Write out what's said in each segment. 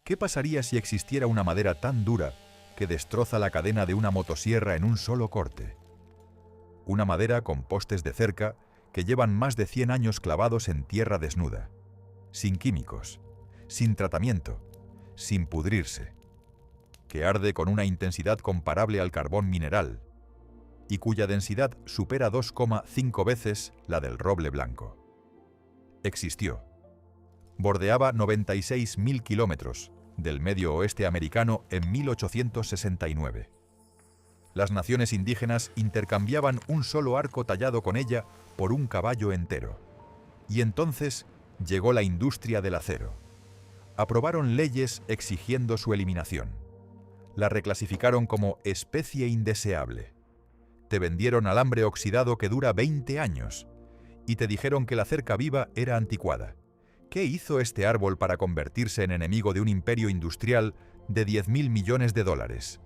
¿Qué pasaría si existiera una madera tan dura que destroza la cadena de una motosierra en un solo corte? Una madera con postes de cerca que llevan más de 100 años clavados en tierra desnuda, sin químicos, sin tratamiento, sin pudrirse, que arde con una intensidad comparable al carbón mineral y cuya densidad supera 2,5 veces la del roble blanco. Existió. Bordeaba 96.000 kilómetros del medio oeste americano en 1869. Las naciones indígenas intercambiaban un solo arco tallado con ella por un caballo entero. Y entonces llegó la industria del acero. Aprobaron leyes exigiendo su eliminación. La reclasificaron como especie indeseable. Te vendieron alambre oxidado que dura 20 años y te dijeron que la cerca viva era anticuada. ¿Qué hizo este árbol para convertirse en enemigo de un imperio industrial de 10.000 millones de dólares?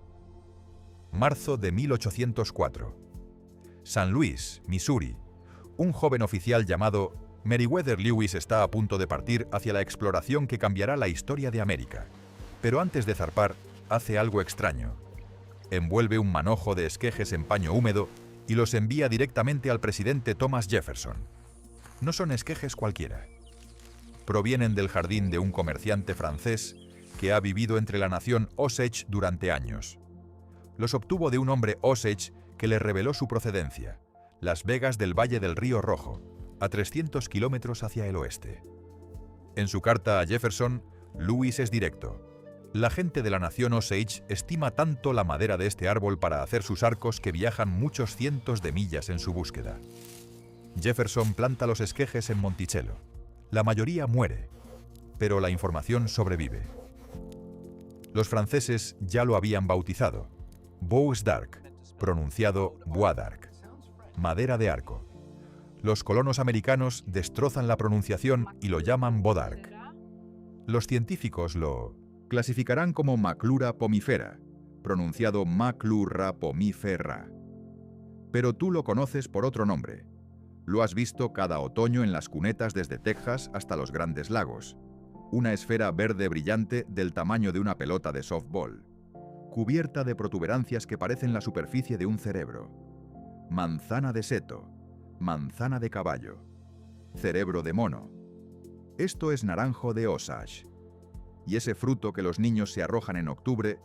Marzo de 1804. San Luis, Missouri. Un joven oficial llamado Meriwether Lewis está a punto de partir hacia la exploración que cambiará la historia de América. Pero antes de zarpar, hace algo extraño. Envuelve un manojo de esquejes en paño húmedo y los envía directamente al presidente Thomas Jefferson. No son esquejes cualquiera. Provienen del jardín de un comerciante francés que ha vivido entre la nación Osage durante años. Los obtuvo de un hombre Osage que le reveló su procedencia, Las Vegas del Valle del Río Rojo, a 300 kilómetros hacia el oeste. En su carta a Jefferson, Lewis es directo. La gente de la nación Osage estima tanto la madera de este árbol para hacer sus arcos que viajan muchos cientos de millas en su búsqueda. Jefferson planta los esquejes en Monticello. La mayoría muere, pero la información sobrevive. Los franceses ya lo habían bautizado, Bois d'Arc, pronunciado Bois d'Arc, madera de arco. Los colonos americanos destrozan la pronunciación y lo llaman Bois d'Arc. Los científicos lo clasificarán como Maclura pomifera, pronunciado Maclura pomifera. Pero tú lo conoces por otro nombre. Lo has visto cada otoño en las cunetas desde Texas hasta los Grandes Lagos. Una esfera verde brillante del tamaño de una pelota de softball, cubierta de protuberancias que parecen la superficie de un cerebro. Manzana de seto, manzana de caballo, cerebro de mono. Esto es naranjo de Osage. Y ese fruto que los niños se arrojan en octubre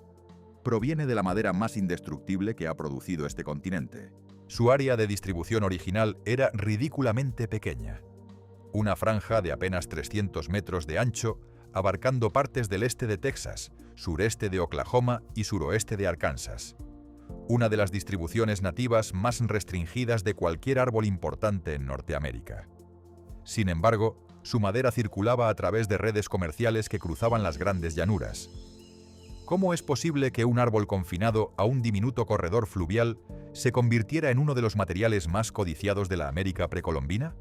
proviene de la madera más indestructible que ha producido este continente. Su área de distribución original era ridículamente pequeña. Una franja de apenas 300 metros de ancho, abarcando partes del este de Texas, sureste de Oklahoma y suroeste de Arkansas. Una de las distribuciones nativas más restringidas de cualquier árbol importante en Norteamérica. Sin embargo, su madera circulaba a través de redes comerciales que cruzaban las grandes llanuras. ¿Cómo es posible que un árbol confinado a un diminuto corredor fluvial se convirtiera en uno de los materiales más codiciados de la América precolombina?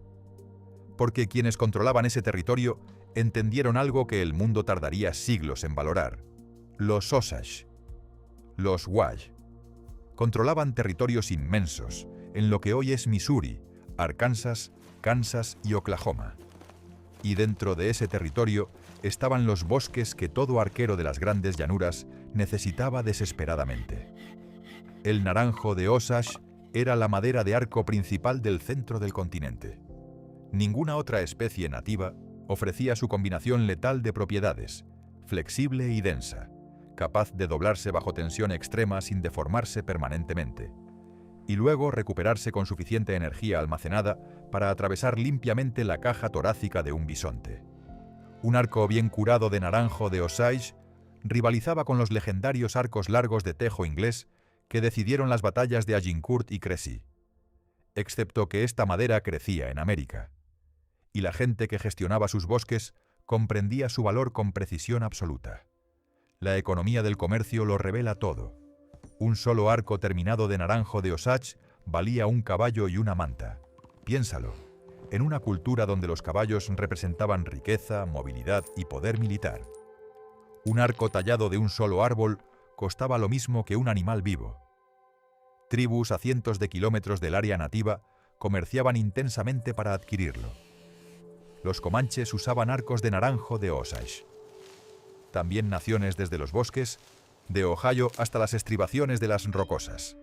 Porque quienes controlaban ese territorio entendieron algo que el mundo tardaría siglos en valorar. Los Osage, los Wash, controlaban territorios inmensos en lo que hoy es Missouri, Arkansas, Kansas y Oklahoma. Y dentro de ese territorio estaban los bosques que todo arquero de las grandes llanuras necesitaba desesperadamente. El naranjo de Osage era la madera de arco principal del centro del continente. Ninguna otra especie nativa ofrecía su combinación letal de propiedades, flexible y densa, capaz de doblarse bajo tensión extrema sin deformarse permanentemente, y luego recuperarse con suficiente energía almacenada para atravesar limpiamente la caja torácica de un bisonte. Un arco bien curado de naranjo de Osage rivalizaba con los legendarios arcos largos de tejo inglés que decidieron las batallas de Agincourt y Crécy, excepto que esta madera crecía en América, y la gente que gestionaba sus bosques comprendía su valor con precisión absoluta. La economía del comercio lo revela todo. Un solo arco terminado de naranjo de Osage valía un caballo y una manta. Piénsalo, en una cultura donde los caballos representaban riqueza, movilidad y poder militar. Un arco tallado de un solo árbol costaba lo mismo que un animal vivo. Tribus a cientos de kilómetros del área nativa comerciaban intensamente para adquirirlo. Los comanches usaban arcos de naranjo de Osage. también naciones desde los bosques, de Ohio hasta las estribaciones de las rocosas.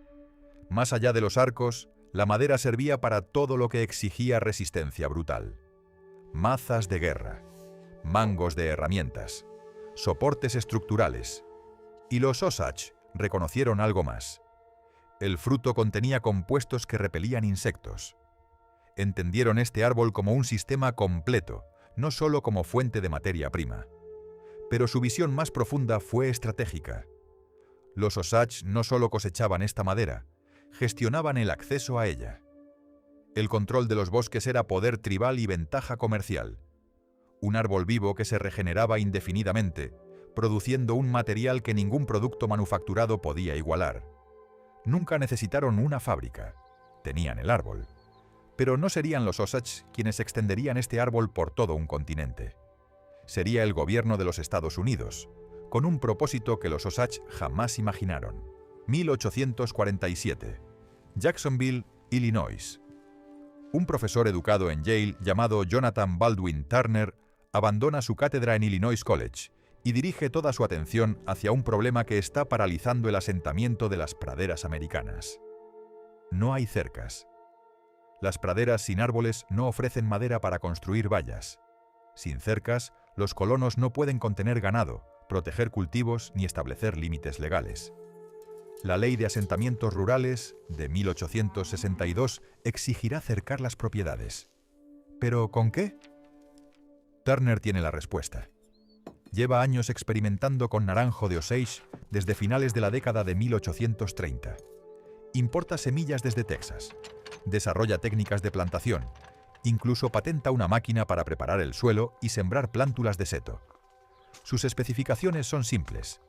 Más allá de los arcos, la madera servía para todo lo que exigía resistencia brutal. Mazas de guerra, mangos de herramientas, soportes estructurales. Y los Osage reconocieron algo más. El fruto contenía compuestos que repelían insectos. Entendieron este árbol como un sistema completo, no solo como fuente de materia prima. Pero su visión más profunda fue estratégica. Los Osage no solo cosechaban esta madera, gestionaban el acceso a ella. El control de los bosques era poder tribal y ventaja comercial. Un árbol vivo que se regeneraba indefinidamente, produciendo un material que ningún producto manufacturado podía igualar. Nunca necesitaron una fábrica, tenían el árbol. Pero no serían los Osage quienes extenderían este árbol por todo un continente. Sería el gobierno de los Estados Unidos, con un propósito que los Osage jamás imaginaron. 1847. Jacksonville, Illinois. Un profesor educado en Yale llamado Jonathan Baldwin Turner abandona su cátedra en Illinois College y dirige toda su atención hacia un problema que está paralizando el asentamiento de las praderas americanas. No hay cercas. Las praderas sin árboles no ofrecen madera para construir vallas. Sin cercas, los colonos no pueden contener ganado, proteger cultivos ni establecer límites legales. La Ley de Asentamientos Rurales, de 1862, exigirá cercar las propiedades. ¿Pero con qué? Turner tiene la respuesta. Lleva años experimentando con naranjo de Osage desde finales de la década de 1830. Importa semillas desde Texas. Desarrolla técnicas de plantación. Incluso patenta una máquina para preparar el suelo y sembrar plántulas de seto. Sus especificaciones son simples.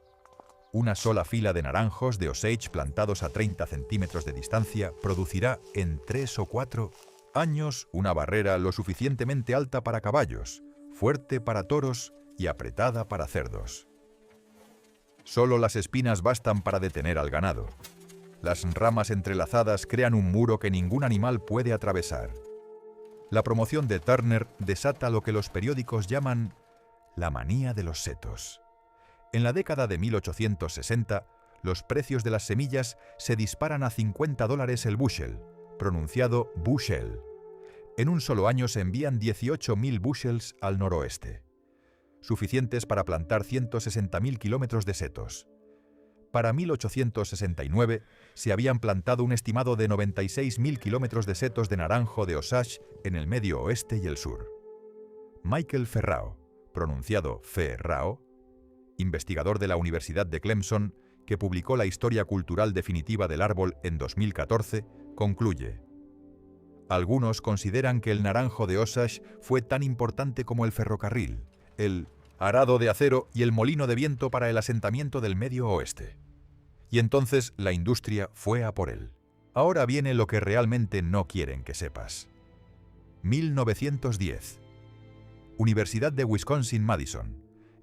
Una sola fila de naranjos de Osage plantados a 30 centímetros de distancia producirá en 3 o 4 años una barrera lo suficientemente alta para caballos, fuerte para toros y apretada para cerdos. Solo las espinas bastan para detener al ganado. Las ramas entrelazadas crean un muro que ningún animal puede atravesar. La promoción de Turner desata lo que los periódicos llaman la manía de los setos. En la década de 1860, los precios de las semillas se disparan a $50 el bushel, pronunciado bushel. En un solo año se envían 18.000 bushels al noroeste, suficientes para plantar 160.000 kilómetros de setos. Para 1869 se habían plantado un estimado de 96.000 kilómetros de setos de naranjo de Osage en el medio oeste y el sur. Michael Ferrao, pronunciado Ferrao, investigador de la Universidad de Clemson, que publicó la historia cultural definitiva del árbol en 2014, concluye: algunos consideran que el naranjo de Osage fue tan importante como el ferrocarril, el arado de acero y el molino de viento para el asentamiento del medio oeste. Y entonces la industria fue a por él. Ahora viene lo que realmente no quieren que sepas. 1910. Universidad de Wisconsin-Madison.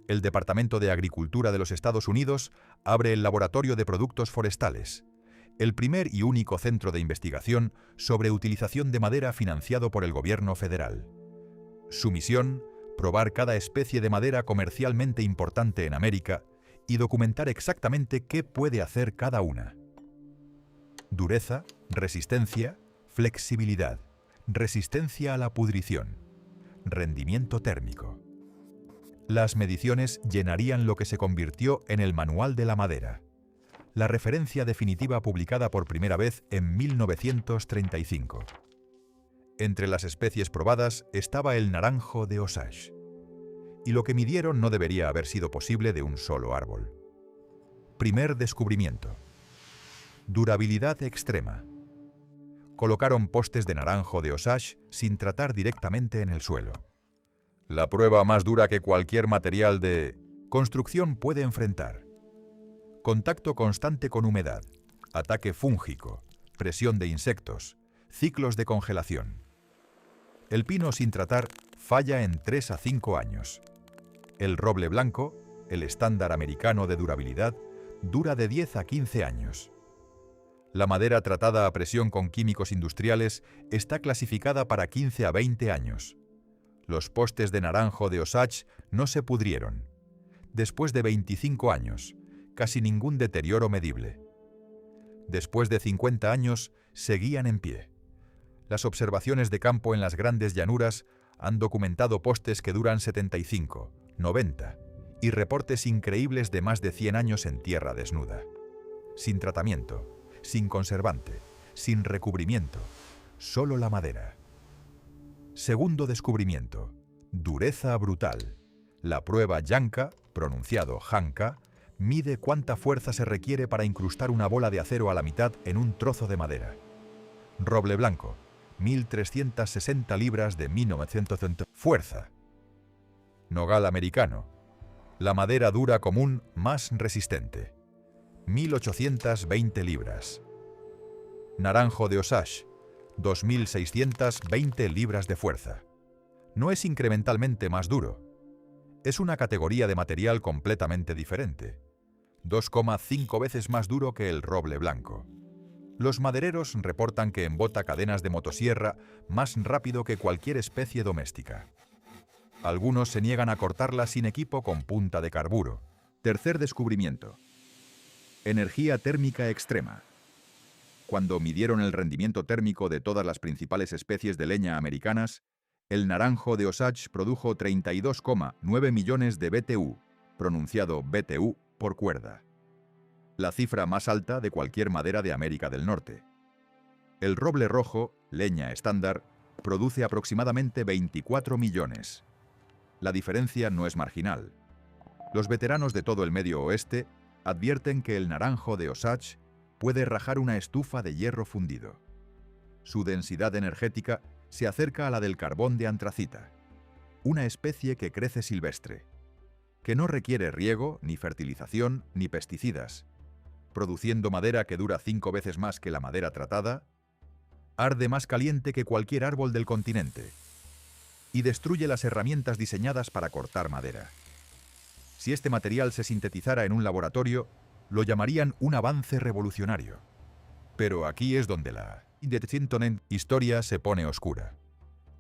El Departamento de Agricultura de los Estados Unidos abre el Laboratorio de Productos Forestales, el primer y único centro de investigación sobre utilización de madera financiado por el gobierno federal. Su misión: probar cada especie de madera comercialmente importante en América y documentar exactamente qué puede hacer cada una. Dureza, resistencia, flexibilidad, resistencia a la pudrición, rendimiento térmico. Las mediciones llenarían lo que se convirtió en el Manual de la Madera, la referencia definitiva publicada por primera vez en 1935. Entre las especies probadas estaba el naranjo de Osage. Y lo que midieron no debería haber sido posible de un solo árbol. Primer descubrimiento. Durabilidad extrema. Colocaron postes de naranjo de Osage sin tratar directamente en el suelo. La prueba más dura que cualquier material de construcción puede enfrentar. Contacto constante con humedad, ataque fúngico, presión de insectos, ciclos de congelación. El pino sin tratar falla en 3 a 5 años. El roble blanco, el estándar americano de durabilidad, dura de 10 a 15 años. La madera tratada a presión con químicos industriales está clasificada para 15 a 20 años. Los postes de naranjo de Osage no se pudrieron. Después de 25 años, casi ningún deterioro medible. Después de 50 años, seguían en pie. Las observaciones de campo en las grandes llanuras han documentado postes que duran 75, 90 y reportes increíbles de más de 100 años en tierra desnuda. Sin tratamiento, sin conservante, sin recubrimiento, solo la madera. Segundo descubrimiento: dureza brutal. La prueba Janka, pronunciado Janka, mide cuánta fuerza se requiere para incrustar una bola de acero a la mitad en un trozo de madera. Roble blanco, 1.360 libras de 1900. Fuerza. Nogal americano. La madera dura común más resistente. 1.820 libras. Naranjo de Osage. 2.620 libras de fuerza. No es incrementalmente más duro. Es una categoría de material completamente diferente. 2,5 veces más duro que el roble blanco. Los madereros reportan que embota cadenas de motosierra más rápido que cualquier especie doméstica. Algunos se niegan a cortarla sin equipo con punta de carburo. Tercer descubrimiento: energía térmica extrema. Cuando midieron el rendimiento térmico de todas las principales especies de leña americanas, el naranjo de Osage produjo 32,9 millones de BTU, pronunciado BTU, por cuerda. La cifra más alta de cualquier madera de América del Norte. El roble rojo, leña estándar, produce aproximadamente 24 millones. La diferencia no es marginal. Los veteranos de todo el Medio Oeste advierten que el naranjo de Osage puede rajar una estufa de hierro fundido. Su densidad energética se acerca a la del carbón de antracita, una especie que crece silvestre, que no requiere riego, ni fertilización, ni pesticidas, produciendo madera que dura 5 veces más que la madera tratada, arde más caliente que cualquier árbol del continente y destruye las herramientas diseñadas para cortar madera. Si este material se sintetizara en un laboratorio, lo llamarían un avance revolucionario. Pero aquí es donde la historia se pone oscura.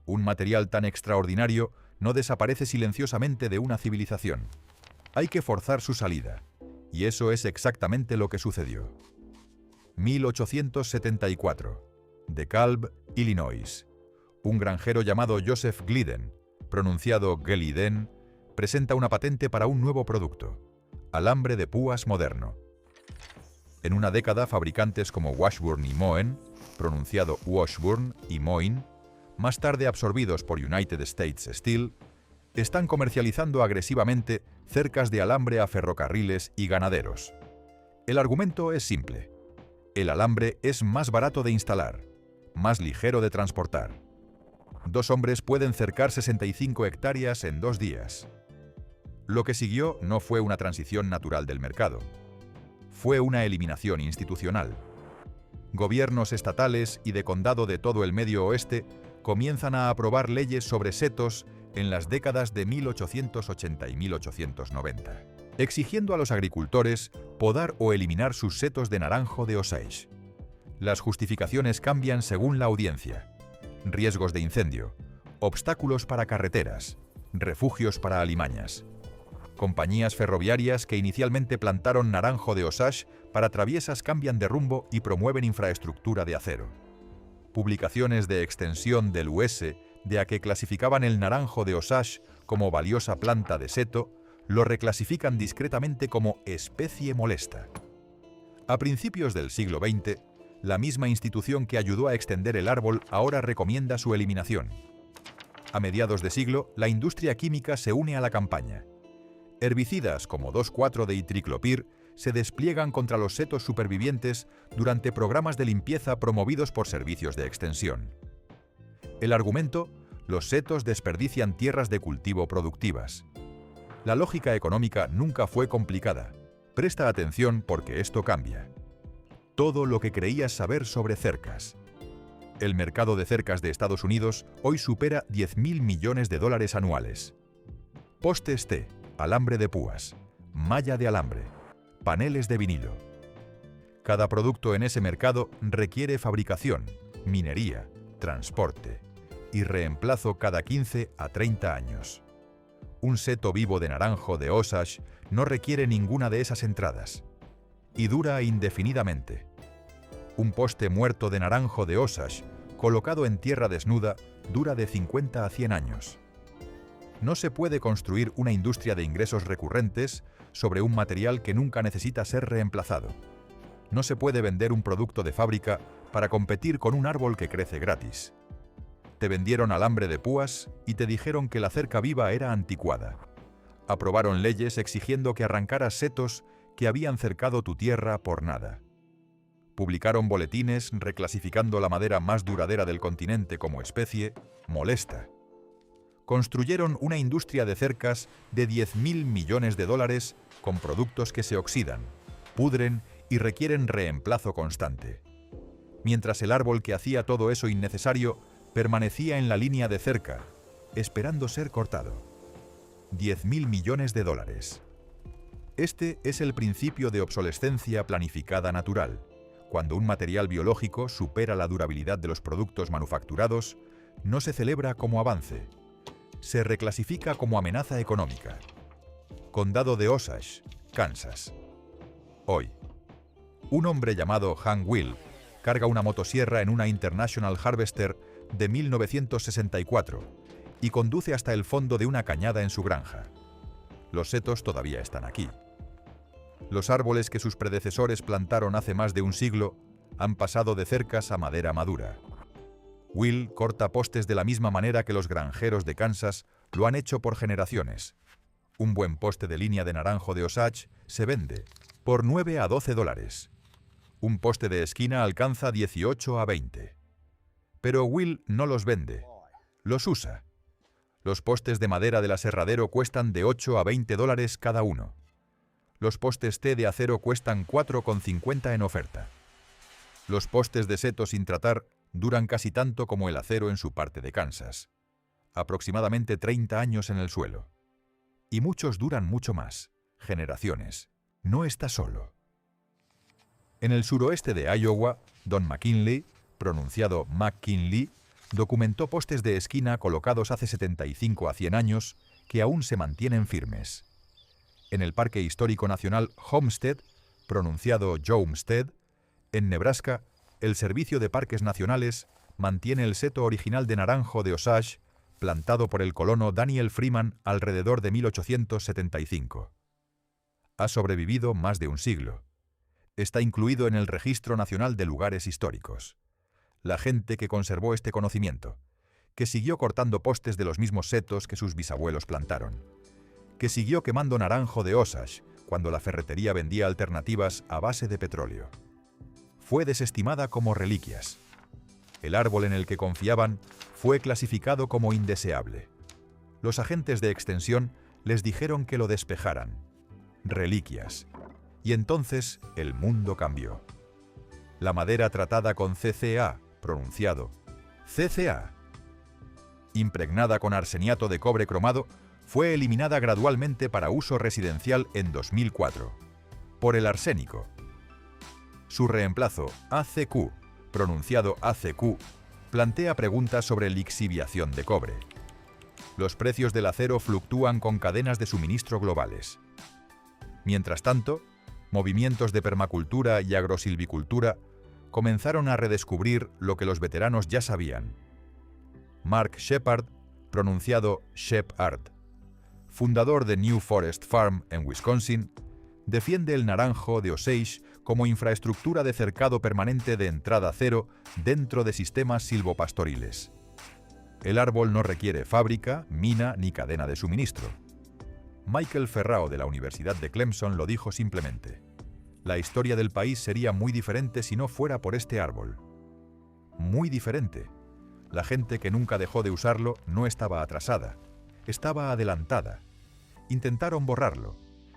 Un material tan extraordinario no desaparece silenciosamente de una civilización. Hay que forzar su salida, y eso es exactamente lo que sucedió. 1874, DeKalb, Illinois. Un granjero llamado Joseph Glidden, pronunciado Geliden, presenta una patente para un nuevo producto: alambre de púas moderno. En una década, fabricantes como Washburn y Moen, pronunciado Washburn y Moen, más tarde absorbidos por United States Steel, están comercializando agresivamente cercas de alambre a ferrocarriles y ganaderos. El argumento es simple: el alambre es más barato de instalar, más ligero de transportar. 2 hombres pueden cercar 65 hectáreas en 2 días. Lo que siguió no fue una transición natural del mercado. Fue una eliminación institucional. Gobiernos estatales y de condado de todo el Medio Oeste comienzan a aprobar leyes sobre setos en las décadas de 1880 y 1890, exigiendo a los agricultores podar o eliminar sus setos de naranjo de Osage. Las justificaciones cambian según la audiencia: riesgos de incendio, obstáculos para carreteras, refugios para alimañas. Compañías ferroviarias que inicialmente plantaron naranjo de Osage para traviesas cambian de rumbo y promueven infraestructura de acero. Publicaciones de extensión del US de a que clasificaban el naranjo de Osage como valiosa planta de seto, lo reclasifican discretamente como especie molesta. A principios del siglo XX, la misma institución que ayudó a extender el árbol ahora recomienda su eliminación. A mediados de siglo, la industria química se une a la campaña. Herbicidas como 2,4-ditriclopir se despliegan contra los setos supervivientes durante programas de limpieza promovidos por servicios de extensión. El argumento: los setos desperdician tierras de cultivo productivas. La lógica económica nunca fue complicada. Presta atención porque esto cambia. Todo lo que creías saber sobre cercas. El mercado de cercas de Estados Unidos hoy supera $10.000 millones anuales. Postes T, alambre de púas, malla de alambre, paneles de vinilo. Cada producto en ese mercado requiere fabricación, minería, transporte y reemplazo cada 15 a 30 años. Un seto vivo de naranjo de Osage no requiere ninguna de esas entradas y dura indefinidamente. Un poste muerto de naranjo de Osage, colocado en tierra desnuda, dura de 50 a 100 años. No se puede construir una industria de ingresos recurrentes sobre un material que nunca necesita ser reemplazado. No se puede vender un producto de fábrica para competir con un árbol que crece gratis. Te vendieron alambre de púas y te dijeron que la cerca viva era anticuada. Aprobaron leyes exigiendo que arrancaras setos que habían cercado tu tierra por nada. Publicaron boletines reclasificando la madera más duradera del continente como especie molesta. Construyeron una industria de cercas de 10.000 millones de dólares con productos que se oxidan, pudren y requieren reemplazo constante. Mientras el árbol que hacía todo eso innecesario permanecía en la línea de cerca, esperando ser cortado. 10.000 millones de dólares. Este es el principio de obsolescencia planificada natural. Cuando un material biológico supera la durabilidad de los productos manufacturados, no se celebra como avance. Se reclasifica como amenaza económica. Condado de Osage, Kansas. Hoy, un hombre llamado Hank Will carga una motosierra en una International Harvester de 1964 y conduce hasta el fondo de una cañada en su granja. Los setos todavía están aquí. Los árboles que sus predecesores plantaron hace más de un siglo han pasado de cercas a madera madura. Will corta postes de la misma manera que los granjeros de Kansas lo han hecho por generaciones. Un buen poste de línea de naranjo de Osage se vende por 9 a 12 dólares. Un poste de esquina alcanza 18 a 20. Pero Will no los vende, los usa. Los postes de madera del aserradero cuestan de 8 a 20 dólares cada uno. Los postes T de acero cuestan 4,50 en oferta. Los postes de seto sin tratar duran casi tanto como el acero en su parte de Kansas. Aproximadamente 30 años en el suelo. Y muchos duran mucho más, generaciones. No está solo. En el suroeste de Iowa, Don McKinley, pronunciado McKinley, documentó postes de esquina colocados hace 75 a 100 años que aún se mantienen firmes. En el Parque Histórico Nacional Homestead, pronunciado Joumstead, en Nebraska, el Servicio de Parques Nacionales mantiene el seto original de naranjo de Osage plantado por el colono Daniel Freeman alrededor de 1875. Ha sobrevivido más de un siglo. Está incluido en el Registro Nacional de Lugares Históricos. La gente que conservó este conocimiento, que siguió cortando postes de los mismos setos que sus bisabuelos plantaron, que siguió quemando naranjo de Osage cuando la ferretería vendía alternativas a base de petróleo. Fue desestimada como reliquias. El árbol en el que confiaban fue clasificado como indeseable. Los agentes de extensión les dijeron que lo despejaran. Reliquias. Y entonces el mundo cambió. La madera tratada con CCA, pronunciado CCA, impregnada con arseniato de cobre cromado, fue eliminada gradualmente para uso residencial en 2004, por el arsénico. Su reemplazo, ACQ, pronunciado ACQ, plantea preguntas sobre lixiviación de cobre. Los precios del acero fluctúan con cadenas de suministro globales. Mientras tanto, movimientos de permacultura y agrosilvicultura comenzaron a redescubrir lo que los veteranos ya sabían. Mark Shepard, pronunciado Shep-Ard, fundador de New Forest Farm en Wisconsin, defiende el naranjo de Osage como infraestructura de cercado permanente de entrada cero dentro de sistemas silvopastoriles. El árbol no requiere fábrica, mina ni cadena de suministro. Michael Ferrao de la Universidad de Clemson lo dijo simplemente: la historia del país sería muy diferente si no fuera por este árbol. Muy diferente. La gente que nunca dejó de usarlo no estaba atrasada, estaba adelantada. Intentaron borrarlo.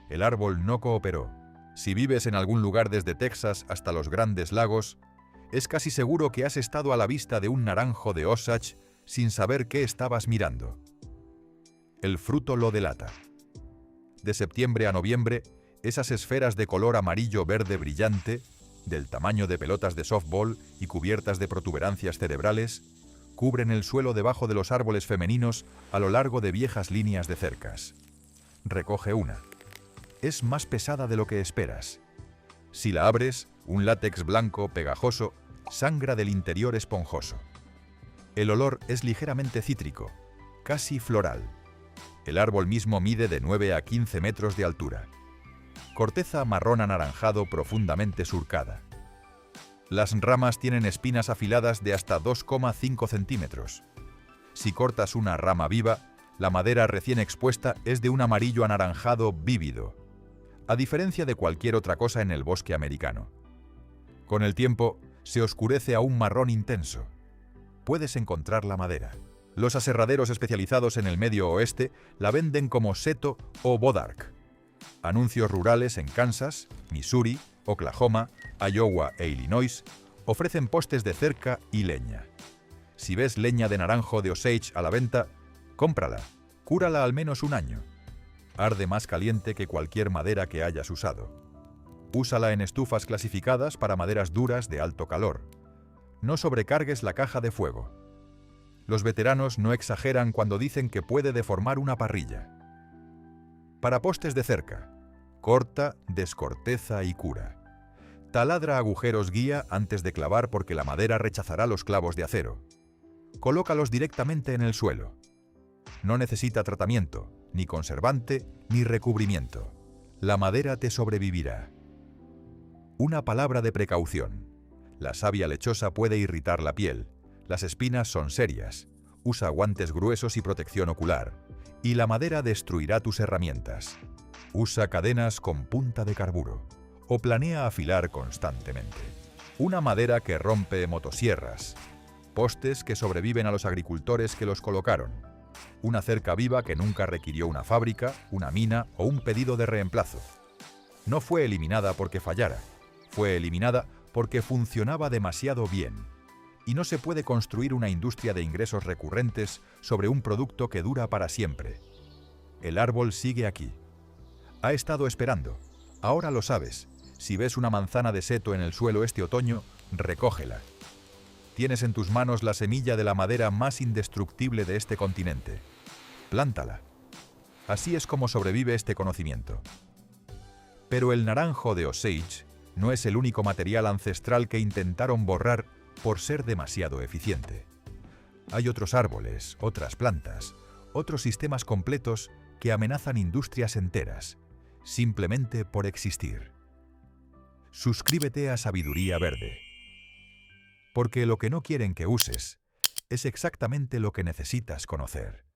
El árbol no cooperó. Si vives en algún lugar desde Texas hasta los Grandes Lagos, es casi seguro que has estado a la vista de un naranjo de Osage sin saber qué estabas mirando. El fruto lo delata. De septiembre a noviembre, esas esferas de color amarillo-verde brillante, del tamaño de pelotas de softball y cubiertas de protuberancias cerebrales, cubren el suelo debajo de los árboles femeninos a lo largo de viejas líneas de cercas. Recoge una. Es más pesada de lo que esperas. Si la abres, un látex blanco pegajoso sangra del interior esponjoso. El olor es ligeramente cítrico, casi floral. El árbol mismo mide de 9 a 15 metros de altura. Corteza marrón anaranjado profundamente surcada. Las ramas tienen espinas afiladas de hasta 2,5 centímetros. Si cortas una rama viva, la madera recién expuesta es de un amarillo anaranjado vívido, a diferencia de cualquier otra cosa en el bosque americano. Con el tiempo, se oscurece a un marrón intenso. Puedes encontrar la madera. Los aserraderos especializados en el Medio Oeste la venden como seto o bodark. Anuncios rurales en Kansas, Missouri, Oklahoma, Iowa e Illinois ofrecen postes de cerca y leña. Si ves leña de naranjo de Osage a la venta, cómprala, cúrala al menos un año. Arde más caliente que cualquier madera que hayas usado. Úsala en estufas clasificadas para maderas duras de alto calor. No sobrecargues la caja de fuego. Los veteranos no exageran cuando dicen que puede deformar una parrilla. Para postes de cerca, corta, descorteza y cura. Taladra agujeros guía antes de clavar porque la madera rechazará los clavos de acero. Colócalos directamente en el suelo. No necesita tratamiento, ni conservante, ni recubrimiento. La madera te sobrevivirá. Una palabra de precaución. La savia lechosa puede irritar la piel. Las espinas son serias. Usa guantes gruesos y protección ocular. Y la madera destruirá tus herramientas. Usa cadenas con punta de carburo. O planea afilar constantemente. Una madera que rompe motosierras. Postes que sobreviven a los agricultores que los colocaron. Una cerca viva que nunca requirió una fábrica, una mina o un pedido de reemplazo. No fue eliminada porque fallara. Fue eliminada porque funcionaba demasiado bien. Y no se puede construir una industria de ingresos recurrentes sobre un producto que dura para siempre. El árbol sigue aquí. Ha estado esperando. Ahora lo sabes. Si ves una manzana de seto en el suelo este otoño, recógela. Tienes en tus manos la semilla de la madera más indestructible de este continente. Plántala. Así es como sobrevive este conocimiento. Pero el naranjo de Osage no es el único material ancestral que intentaron borrar por ser demasiado eficiente. Hay otros árboles, otras plantas, otros sistemas completos que amenazan industrias enteras, simplemente por existir. Suscríbete a Sabiduría Verde. Porque lo que no quieren que uses es exactamente lo que necesitas conocer.